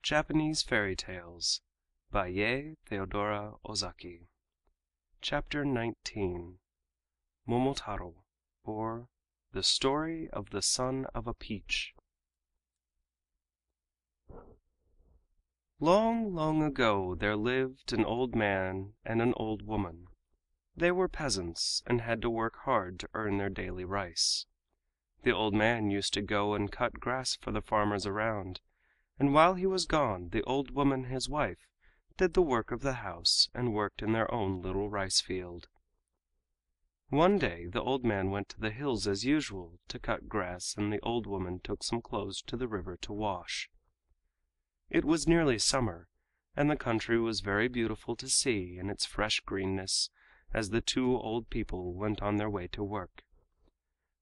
Japanese Fairy Tales by Yei Theodora Ozaki. Chapter 19. Momotaro, or The Story of the Son of a Peach. Long, long ago there lived an old man and an old woman. They were peasants, and had to work hard to earn their daily rice. The old man used to go and cut grass for the farmers around, and while he was gone the old woman, his wife, did the work of the house and worked in their own little rice field. One day the old man went to the hills as usual to cut grass, and the old woman took some clothes to the river to wash. It was nearly summer, and the country was very beautiful to see in its fresh greenness as the two old people went on their way to work.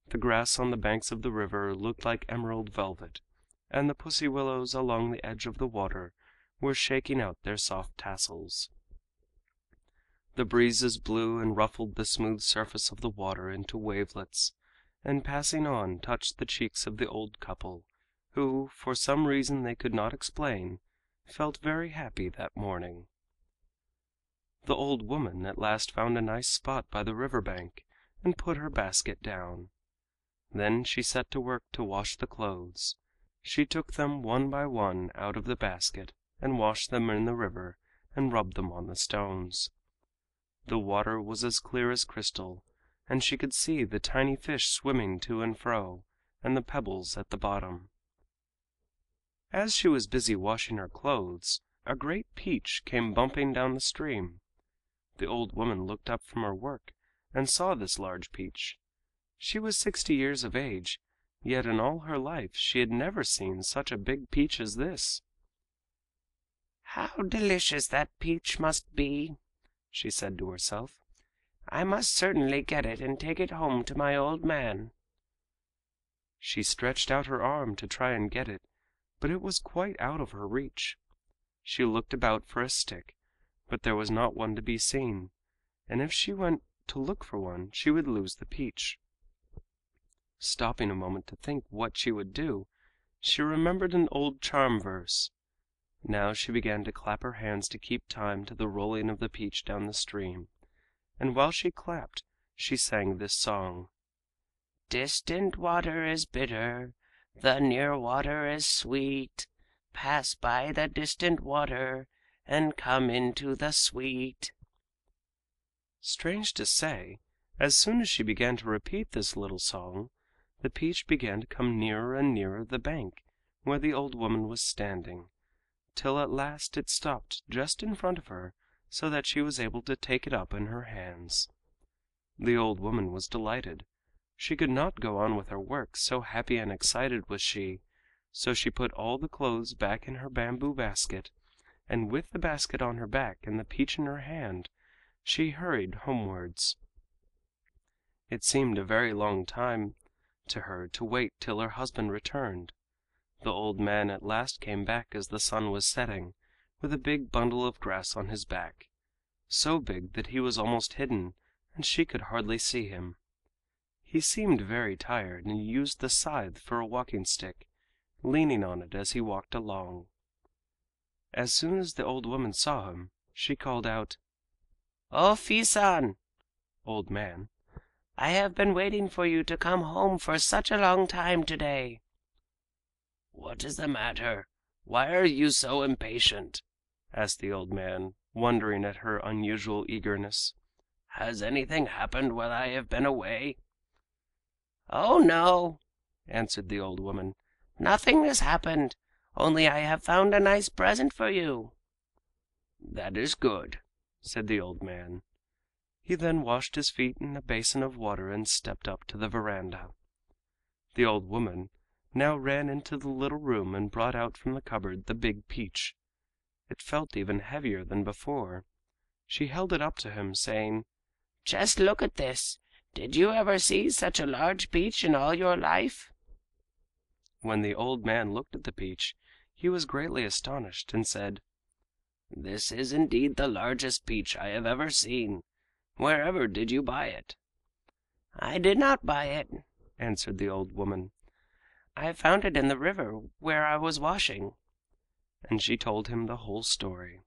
The grass on the banks of the river looked like emerald velvet, and the pussy willows along the edge of the water were shaking out their soft tassels. The breezes blew and ruffled the smooth surface of the water into wavelets, and passing on touched the cheeks of the old couple, who, for some reason they could not explain, felt very happy that morning. The old woman at last found a nice spot by the river bank and put her basket down. Then she set to work to wash the clothes. She took them one by one out of the basket and washed them in the river and rubbed them on the stones. The water was as clear as crystal, and she could see the tiny fish swimming to and fro, and the pebbles at the bottom. As she was busy washing her clothes, a great peach came bumping down the stream. The old woman looked up from her work and saw this large peach. She was 60 years of age, yet in all her life she had never seen such a big peach as this. "How delicious that peach must be!" she said to herself. "I must certainly get it and take it home to my old man." She stretched out her arm to try and get it, but it was quite out of her reach. She looked about for a stick, but there was not one to be seen, and if she went to look for one she would lose the peach. Stopping a moment to think what she would do, she remembered an old charm verse. Now she began to clap her hands to keep time to the rolling of the peach down the stream, and while she clapped she sang this song: "Distant water is bitter, the near water is sweet. Pass by the distant water and come into the sweet." Strange to say, as soon as she began to repeat this little song, the peach began to come nearer and nearer the bank where the old woman was standing, till at last it stopped just in front of her, so that she was able to take it up in her hands. The old woman was delighted. She could not go on with her work, so happy and excited was she, so she put all the clothes back in her bamboo basket, and with the basket on her back and the peach in her hand, she hurried homewards. It seemed a very long time to her to wait till her husband returned. The old man at last came back as the sun was setting, with a big bundle of grass on his back, so big that he was almost hidden and she could hardly see him. He seemed very tired, and used the scythe for a walking stick, leaning on it as he walked along. As soon as the old woman saw him, she called out: "O Fisan!" (Old man), "I have been waiting for you to come home for such a long time today." "What is the matter? Why are you so impatient?" asked the old man, wondering at her unusual eagerness. "Has anything happened while I have been away?" "Oh, no," answered the old woman. "Nothing has happened, only I have found a nice present for you." "That is good," said the old man. He then washed his feet in a basin of water and stepped up to the veranda. The old woman now ran into the little room and brought out from the cupboard the big peach. It felt even heavier than before. She held it up to him, saying: "Just look at this. Did you ever see such a large peach in all your life?" When the old man looked at the peach, he was greatly astonished, and said: "This is indeed the largest peach I have ever seen. Wherever did you buy it?" "I did not buy it," answered the old woman. "I found it in the river where I was washing." and she told him the whole story.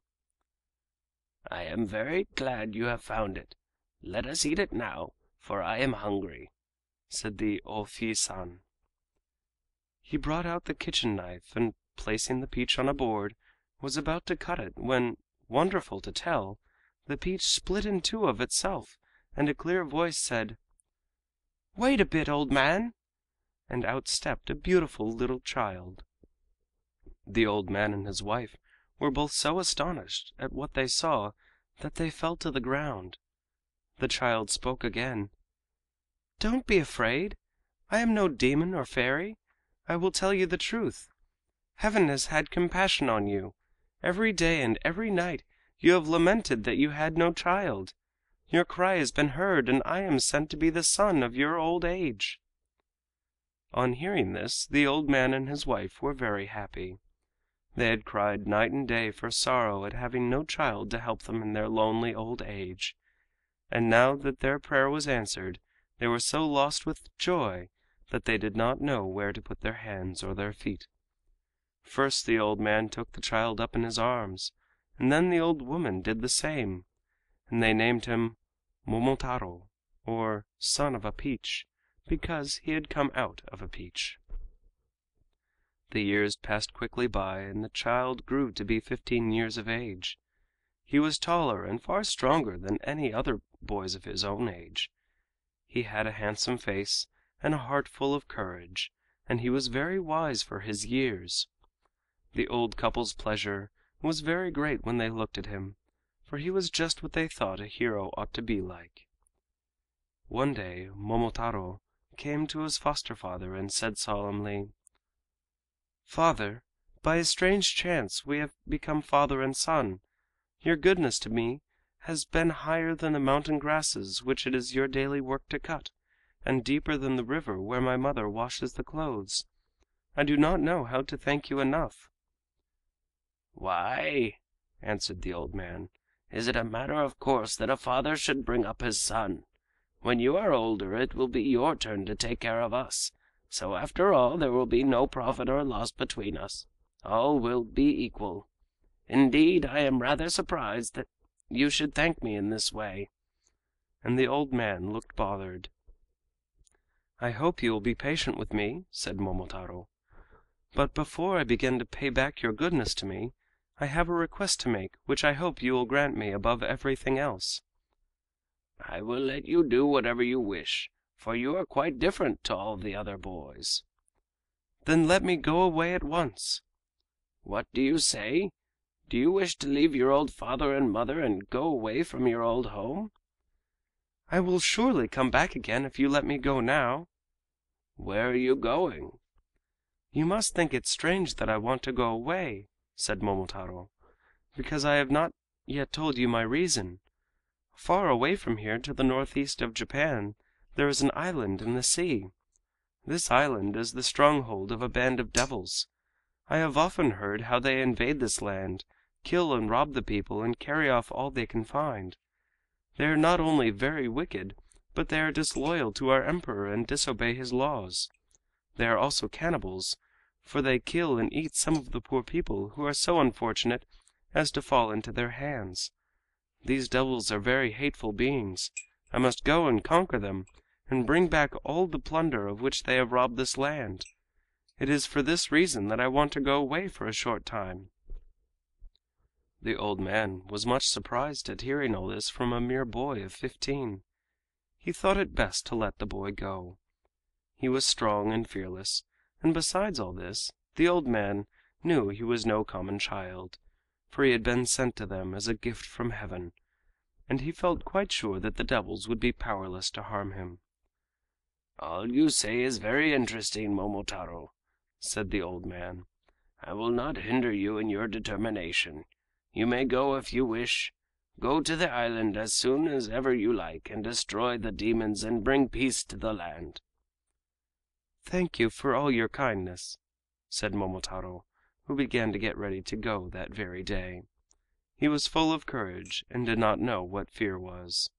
"I am very glad you have found it. Let us eat it now, for I am hungry," said the Ofi-san. He brought out the kitchen knife, and placing the peach on a board, was about to cut it, when, wonderful to tell, the peach split in two of itself, and a clear voice said: "Wait a bit, old man!" and out stepped a beautiful little child. The old man and his wife were both so astonished at what they saw that they fell to the ground. The child spoke again: "Don't be afraid. I am no demon or fairy. I will tell you the truth. Heaven has had compassion on you. Every day and every night you have lamented that you had no child. Your cry has been heard, and I am sent to be the son of your old age." On hearing this, the old man and his wife were very happy. They had cried night and day for sorrow at having no child to help them in their lonely old age, and now that their prayer was answered, they were so lost with joy that they did not know where to put their hands or their feet. First the old man took the child up in his arms, and then the old woman did the same, and they named him Momotaro, or Son of a Peach, because he had come out of a peach. The years passed quickly by, and the child grew to be 15 years of age. He was taller and far stronger than any other boys of his own age. He had a handsome face and a heart full of courage, and he was very wise for his years. The old couple's pleasure was very great when they looked at him, for he was just what they thought a hero ought to be like. One day Momotaro came to his foster father and said solemnly: "Father, by a strange chance we have become father and son. Your goodness to me has been higher than the mountain grasses which it is your daily work to cut, and deeper than the river where my mother washes the clothes. I do not know how to thank you enough." "Why," answered the old man, "is it a matter of course that a father should bring up his son? When you are older it will be your turn to take care of us, so after all there will be no profit or loss between us. All will be equal. Indeed, I am rather surprised that you should thank me in this way." And the old man looked bothered. "I hope you will be patient with me," said Momotaro. "But before I begin to pay back your goodness to me, I have a request to make which I hope you will grant me above everything else." "I will let you do whatever you wish, for you are quite different to all the other boys." "Then let me go away at once." "What do you say? Do you wish to leave your old father and mother and go away from your old home?" "I will surely come back again if you let me go now." "Where are you going?" "You must think it strange that I want to go away," said Momotaro, "because I have not yet told you my reason. Far away from here, to the northeast of Japan, there is an island in the sea. This island is the stronghold of a band of devils. I have often heard how they invade this land, kill and rob the people, and carry off all they can find. They are not only very wicked, but they are disloyal to our Emperor and disobey his laws. They are also cannibals, for they kill and eat some of the poor people who are so unfortunate as to fall into their hands. These devils are very hateful beings. I must go and conquer them, and bring back all the plunder of which they have robbed this land. It is for this reason that I want to go away for a short time." The old man was much surprised at hearing all this from a mere boy of 15. He thought it best to let the boy go. He was strong and fearless, and besides all this, the old man knew he was no common child, for he had been sent to them as a gift from heaven, and he felt quite sure that the devils would be powerless to harm him. "All you say is very interesting, Momotaro," said the old man. "I will not hinder you in your determination. You may go if you wish. Go to the island as soon as ever you like, and destroy the demons and bring peace to the land." "Thank you for all your kindness," said Momotaro, who began to get ready to go that very day. He was full of courage, and did not know what fear was.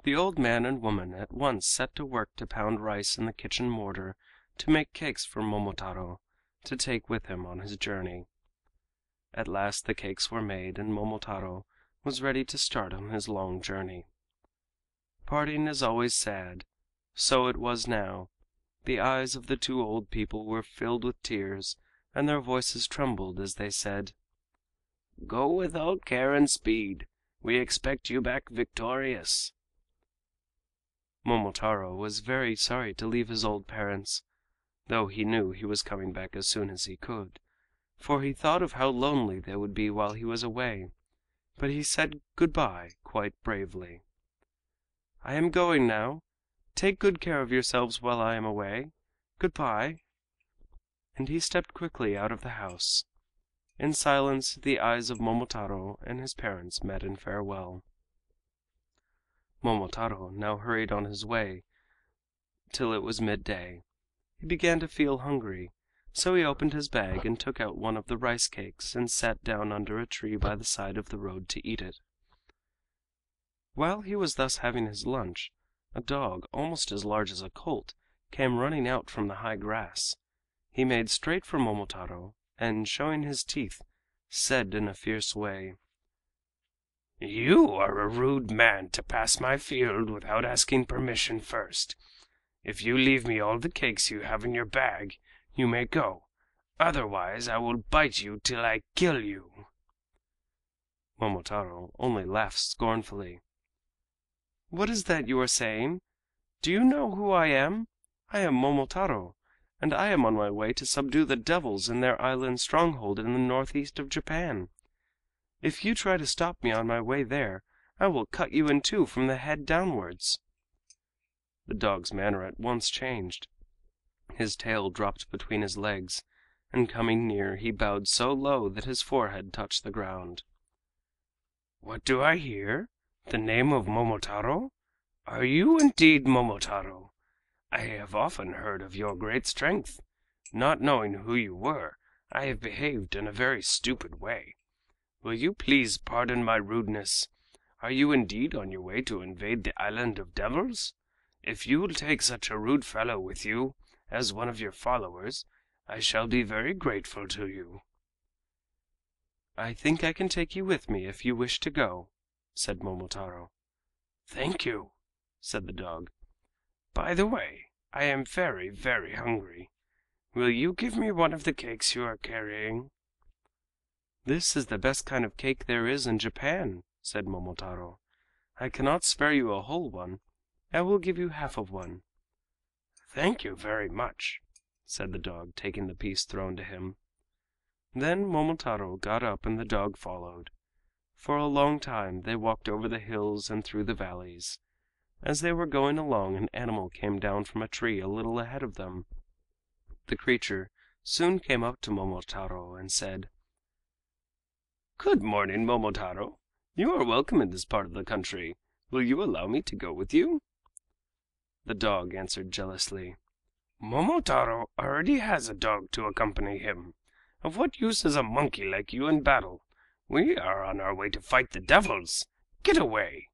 The old man and woman at once set to work to pound rice in the kitchen mortar to make cakes for Momotaro to take with him on his journey. At last the cakes were made, and Momotaro was ready to start on his long journey. Parting is always sad. So it was now. The eyes of the two old people were filled with tears, and their voices trembled as they said: "Go with all care and speed. We expect you back victorious." Momotaro was very sorry to leave his old parents, though he knew he was coming back as soon as he could, for he thought of how lonely they would be while he was away, but he said good-bye quite bravely. "I am going now. Take good care of yourselves while I am away. Good-bye." And he stepped quickly out of the house. In silence the eyes of Momotaro and his parents met in farewell. Momotaro now hurried on his way till it was midday. He began to feel hungry, so he opened his bag and took out one of the rice cakes and sat down under a tree by the side of the road to eat it. While he was thus having his lunch, a dog almost as large as a colt came running out from the high grass. He made straight for Momotaro, and, showing his teeth, said in a fierce way: "You are a rude man to pass my field without asking permission first. If you leave me all the cakes you have in your bag, you may go. Otherwise I will bite you till I kill you." Momotaro only laughed scornfully. "What is that you are saying? Do you know who I am? I am Momotaro, and I am on my way to subdue the devils in their island stronghold in the northeast of Japan. If you try to stop me on my way there, I will cut you in two from the head downwards." The dog's manner at once changed. His tail dropped between his legs, and coming near he bowed so low that his forehead touched the ground. "What do I hear? The name of Momotaro? Are you indeed Momotaro? I have often heard of your great strength. Not knowing who you were, I have behaved in a very stupid way. Will you please pardon my rudeness? Are you indeed on your way to invade the island of devils? If you will take such a rude fellow with you as one of your followers, I shall be very grateful to you." "I think I can take you with me if you wish to go," said Momotaro. "Thank you," said the dog. "By the way, I am very, very hungry. Will you give me one of the cakes you are carrying?" "This is the best kind of cake there is in Japan," said Momotaro. "I cannot spare you a whole one. I will give you half of one." "Thank you very much," said the dog, taking the piece thrown to him. Then Momotaro got up and the dog followed. For a long time they walked over the hills and through the valleys. As they were going along an animal came down from a tree a little ahead of them. The creature soon came up to Momotaro and said: "Good morning, Momotaro. You are welcome in this part of the country. Will you allow me to go with you?" The dog answered jealously: "Momotaro already has a dog to accompany him. Of what use is a monkey like you in battle? We are on our way to fight the devils. Get away!"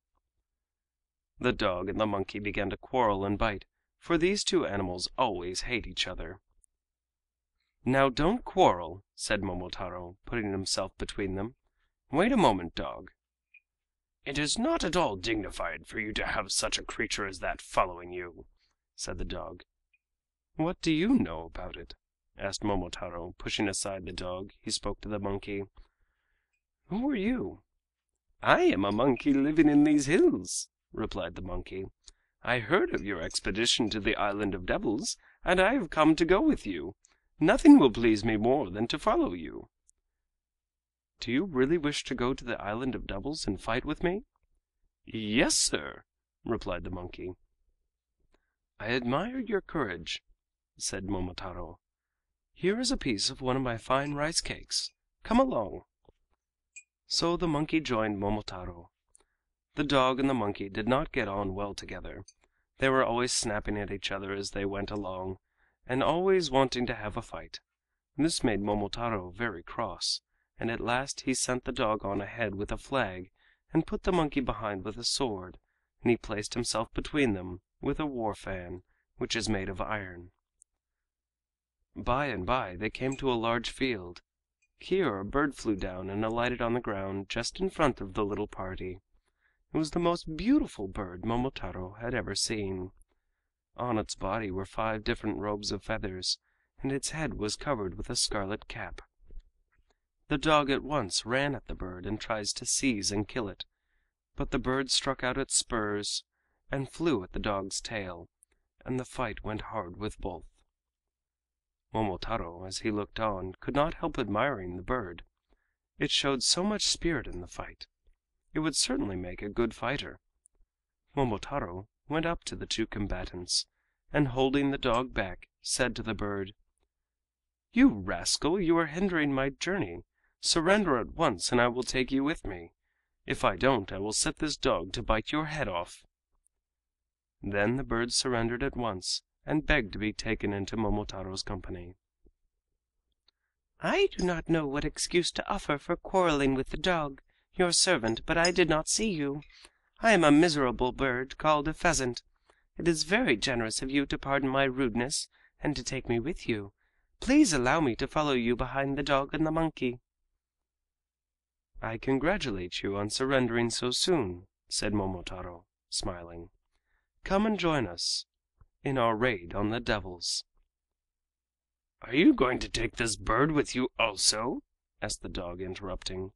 The dog and the monkey began to quarrel and bite, for these two animals always hate each other. "Now don't quarrel," said Momotaro, putting himself between them. "Wait a moment, dog." "It is not at all dignified for you to have such a creature as that following you," said the dog. "What do you know about it?" asked Momotaro, pushing aside the dog. He spoke to the monkey. "Who are you?" "I am a monkey living in these hills," replied the monkey. "I heard of your expedition to the Island of Devils, and I have come to go with you. Nothing will please me more than to follow you." "Do you really wish to go to the Island of Devils and fight with me?" "Yes, sir," replied the monkey. "I admire your courage," said Momotaro. "Here is a piece of one of my fine rice cakes. Come along." So the monkey joined Momotaro. The dog and the monkey did not get on well together. They were always snapping at each other as they went along, and always wanting to have a fight. This made Momotaro very cross, and at last he sent the dog on ahead with a flag and put the monkey behind with a sword, and he placed himself between them with a war fan, which is made of iron. By and by they came to a large field. Here a bird flew down and alighted on the ground just in front of the little party. It was the most beautiful bird Momotaro had ever seen. On its body were 5 different robes of feathers, and its head was covered with a scarlet cap. The dog at once ran at the bird and tried to seize and kill it, but the bird struck out its spurs and flew at the dog's tail, and the fight went hard with both. Momotaro, as he looked on, could not help admiring the bird. It showed so much spirit in the fight. It would certainly make a good fighter. Momotaro went up to the 2 combatants, and holding the dog back, said to the bird: "You rascal, you are hindering my journey. Surrender at once, and I will take you with me. If I don't, I will set this dog to bite your head off." Then the bird surrendered at once, and begged to be taken into Momotaro's company. "I do not know what excuse to offer for quarreling with the dog, your servant, but I did not see you. I am a miserable bird called a pheasant. It is very generous of you to pardon my rudeness and to take me with you. Please allow me to follow you behind the dog and the monkey." "I congratulate you on surrendering so soon," said Momotaro, smiling. "Come and join us in our raid on the devils." "Are you going to take this bird with you also?" asked the dog, interrupting.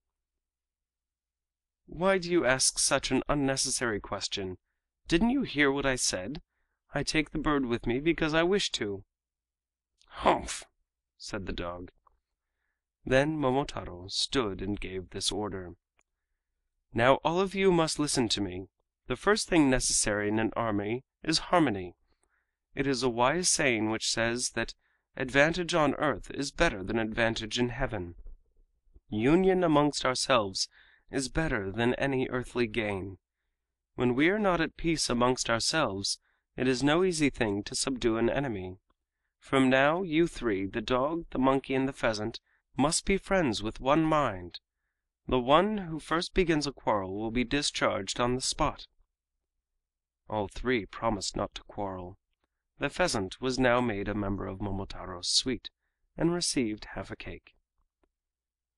"Why do you ask such an unnecessary question? Didn't you hear what I said? I take the bird with me because I wish to." "Humph!" said the dog. Then Momotaro stood and gave this order: "Now all of you must listen to me. The first thing necessary in an army is harmony. It is a wise saying which says that advantage on earth is better than advantage in heaven. Union amongst ourselves is better than any earthly gain. When we are not at peace amongst ourselves, it is no easy thing to subdue an enemy. From now you 3, the dog, the monkey, and the pheasant, must be friends with one mind. The one who first begins a quarrel will be discharged on the spot." All 3 promised not to quarrel. The pheasant was now made a member of Momotaro's suite, and received half a cake.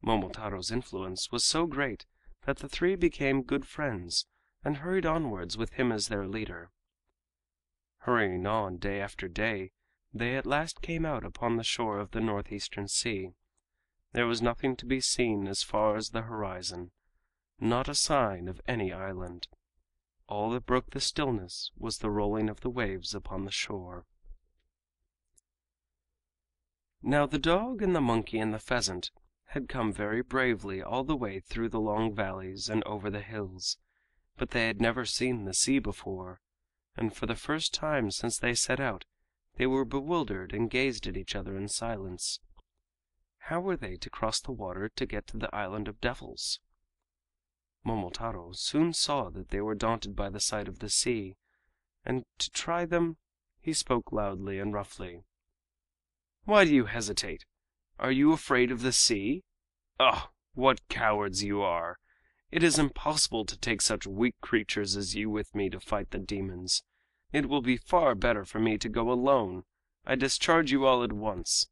Momotaro's influence was so great that the 3 became good friends, and hurried onwards with him as their leader. Hurrying on day after day, they at last came out upon the shore of the northeastern sea. There was nothing to be seen as far as the horizon, not a sign of any island. All that broke the stillness was the rolling of the waves upon the shore. Now the dog and the monkey and the pheasant had come very bravely all the way through the long valleys and over the hills, but they had never seen the sea before, and for the first time since they set out they were bewildered and gazed at each other in silence. How were they to cross the water to get to the island of devils? Momotaro soon saw that they were daunted by the sight of the sea, and to try them he spoke loudly and roughly. "Why do you hesitate? Are you afraid of the sea? Oh, what cowards you are! It is impossible to take such weak creatures as you with me to fight the demons. It will be far better for me to go alone. I discharge you all at once."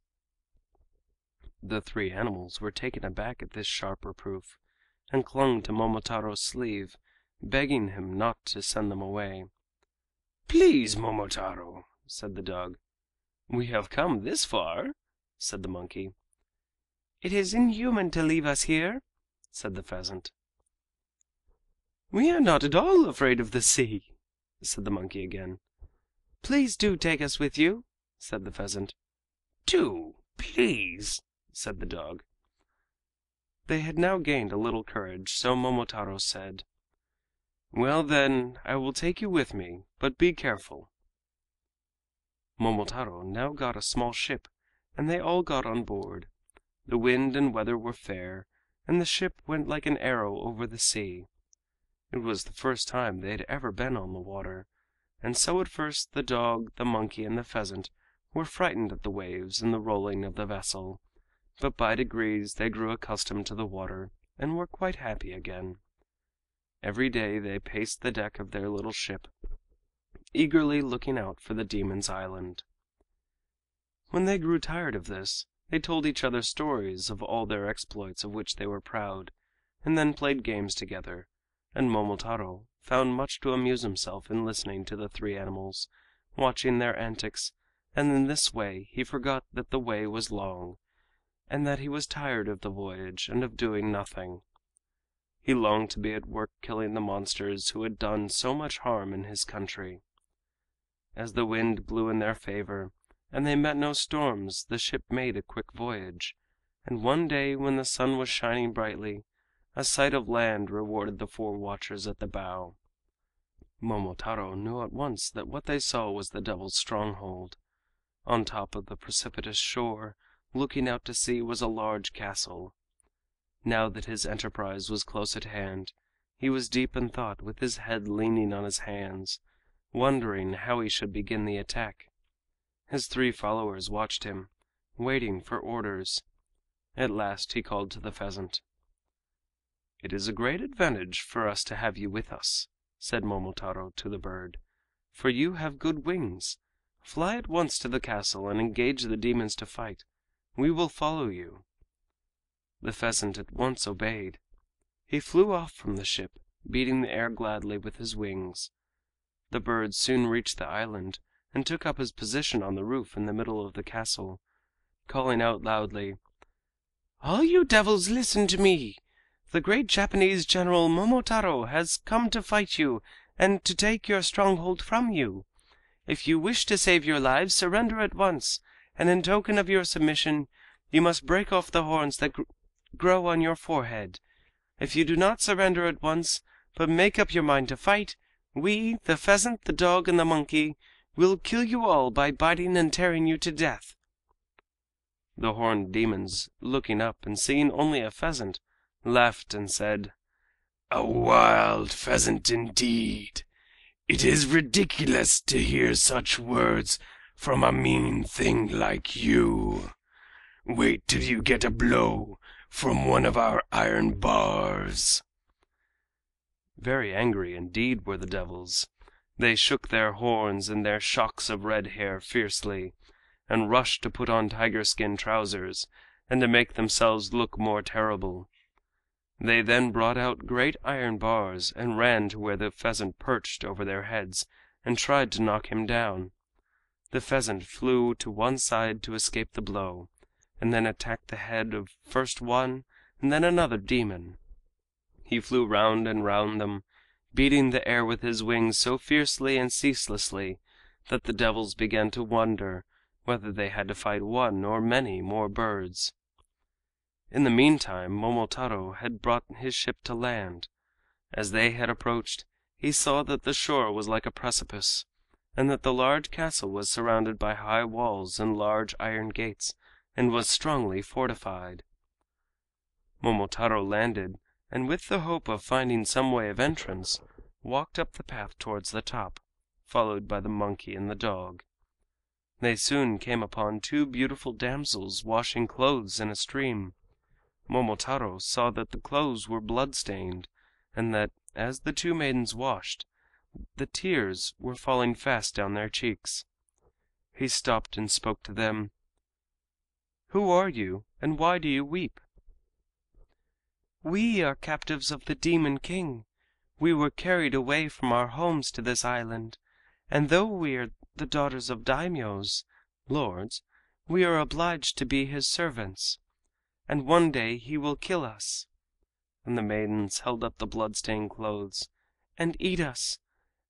The 3 animals were taken aback at this sharp reproof, and clung to Momotaro's sleeve, begging him not to send them away. "Please, Momotaro," said the dog. "We have come this far," said the monkey. "It is inhuman to leave us here," said the pheasant. "We are not at all afraid of the sea," said the monkey again. "Please do take us with you," said the pheasant. "Do, please," said the dog. They had now gained a little courage, so Momotaro said: "Well, then, I will take you with me, but be careful." Momotaro now got a small ship, and they all got on board. The wind and weather were fair, and the ship went like an arrow over the sea. It was the first time they had ever been on the water, and so at first the dog, the monkey, and the pheasant were frightened at the waves and the rolling of the vessel, but by degrees they grew accustomed to the water and were quite happy again. Every day they paced the deck of their little ship, eagerly looking out for the Demon's Island. When they grew tired of this, They told each other stories of all their exploits of which they were proud, and then played games together, and Momotaro found much to amuse himself in listening to the three animals, watching their antics, and in this way he forgot that the way was long, and that he was tired of the voyage and of doing nothing. He longed to be at work killing the monsters who had done so much harm in his country. As the wind blew in their favor, and they met no storms, the ship made a quick voyage, and one day when the sun was shining brightly, a sight of land rewarded the four watchers at the bow. Momotaro knew at once that what they saw was the devil's stronghold. On top of the precipitous shore, looking out to sea, was a large castle. Now that his enterprise was close at hand, he was deep in thought, with his head leaning on his hands, wondering how he should begin the attack. His three followers watched him, waiting for orders. At last he called to the pheasant. "It is a great advantage for us to have you with us," said Momotaro to the bird, "for you have good wings. Fly at once to the castle and engage the demons to fight. We will follow you." The pheasant at once obeyed. He flew off from the ship, beating the air gladly with his wings. The bird soon reached the island, and took up his position on the roof in the middle of the castle, calling out loudly: "All you devils, listen to me! The great Japanese General Momotaro has come to fight you and to take your stronghold from you. If you wish to save your lives, surrender at once, and in token of your submission you must break off the horns that grow on your forehead. If you do not surrender at once, but make up your mind to fight, we, the pheasant, the dog, and the monkey, will kill you all by biting and tearing you to death." The horned demons, looking up and seeing only a pheasant, laughed and said: "A wild pheasant indeed! It is ridiculous to hear such words from a mean thing like you. Wait till you get a blow from one of our iron bars." Very angry indeed were the devils. They shook their horns and their shocks of red hair fiercely, and rushed to put on tiger-skin trousers, and to make themselves look more terrible. They then brought out great iron bars, and ran to where the pheasant perched over their heads, and tried to knock him down. The pheasant flew to one side to escape the blow, and then attacked the head of first one and then another demon. He flew round and round them, beating the air with his wings so fiercely and ceaselessly that the devils began to wonder whether they had to fight one or many more birds. In the meantime Momotaro had brought his ship to land. As they had approached, he saw that the shore was like a precipice, and that the large castle was surrounded by high walls and large iron gates, and was strongly fortified. Momotaro landed, and with the hope of finding some way of entrance, walked up the path towards the top, followed by the monkey and the dog. They soon came upon two beautiful damsels washing clothes in a stream. Momotaro saw that the clothes were blood-stained, and that, as the two maidens washed, the tears were falling fast down their cheeks. He stopped and spoke to them. "Who are you, and why do you weep?" "We are captives of the Demon King. We were carried away from our homes to this island, and though we are the daughters of daimyos (lords), we are obliged to be his servants. And one day he will kill us," and the maidens held up the blood-stained clothes, "and eat us,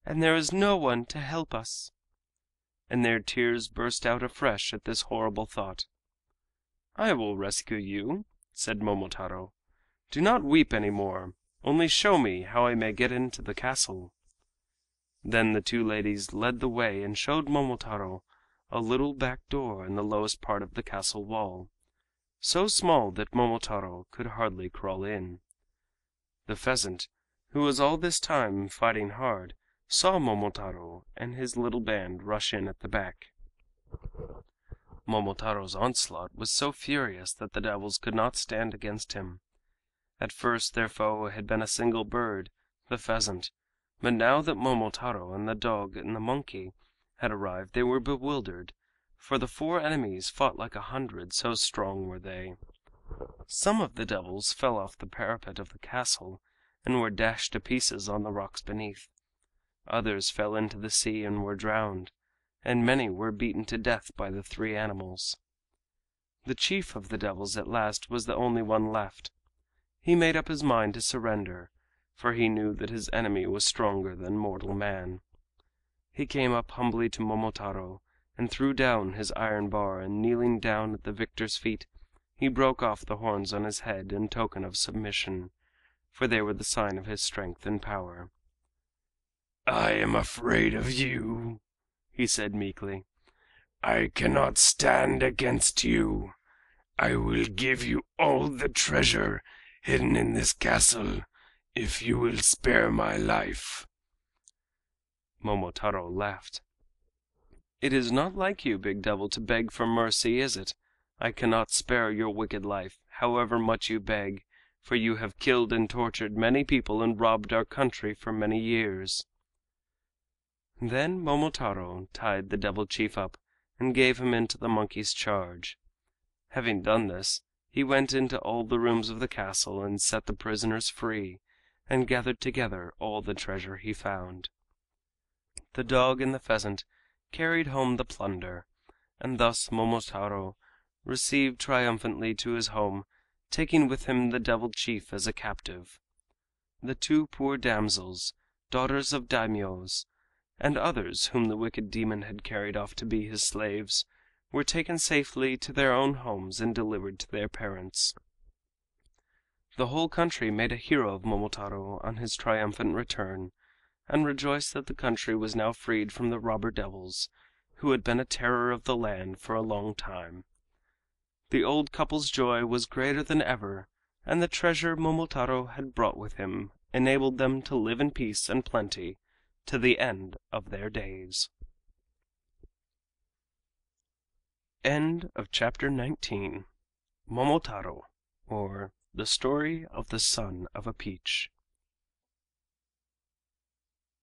and there is no one to help us," and their tears burst out afresh at this horrible thought. "I will rescue you," said Momotaro. "Do not weep any more, only show me how I may get into the castle." Then the two ladies led the way and showed Momotaro a little back door in the lowest part of the castle wall, so small that Momotaro could hardly crawl in. The pheasant, who was all this time fighting hard, saw Momotaro and his little band rush in at the back. Momotaro's onslaught was so furious that the devils could not stand against him. At first their foe had been a single bird, the pheasant, but now that Momotaro and the dog and the monkey had arrived they were bewildered, for the four enemies fought like 100, so strong were they. Some of the devils fell off the parapet of the castle and were dashed to pieces on the rocks beneath. Others fell into the sea and were drowned, and many were beaten to death by the three animals. The chief of the devils at last was the only one left. He made up his mind to surrender, for he knew that his enemy was stronger than mortal man. He came up humbly to Momotaro and threw down his iron bar, and kneeling down at the victor's feet, he broke off the horns on his head in token of submission, for they were the sign of his strength and power. "I am afraid of you," he said meekly. "I cannot stand against you. I will give you all the treasure hidden in this castle if you will spare my life." Momotaro laughed. "It is not like you, big devil, to beg for mercy, is it? I cannot spare your wicked life, however much you beg, for you have killed and tortured many people and robbed our country for many years." Then Momotaro tied the devil chief up and gave him into the monkey's charge. Having done this, he went into all the rooms of the castle and set the prisoners free, and gathered together all the treasure he found. The dog and the pheasant carried home the plunder, and thus Momotaro received triumphantly to his home, taking with him the devil chief as a captive. The two poor damsels, daughters of daimyos, and others whom the wicked demon had carried off to be his slaves, were taken safely to their own homes and delivered to their parents. The whole country made a hero of Momotaro on his triumphant return, and rejoiced that the country was now freed from the robber devils, who had been a terror of the land for a long time. The old couple's joy was greater than ever, and the treasure Momotaro had brought with him enabled them to live in peace and plenty to the end of their days. End of chapter 19. Momotaro, or The Story of the Son of a Peach.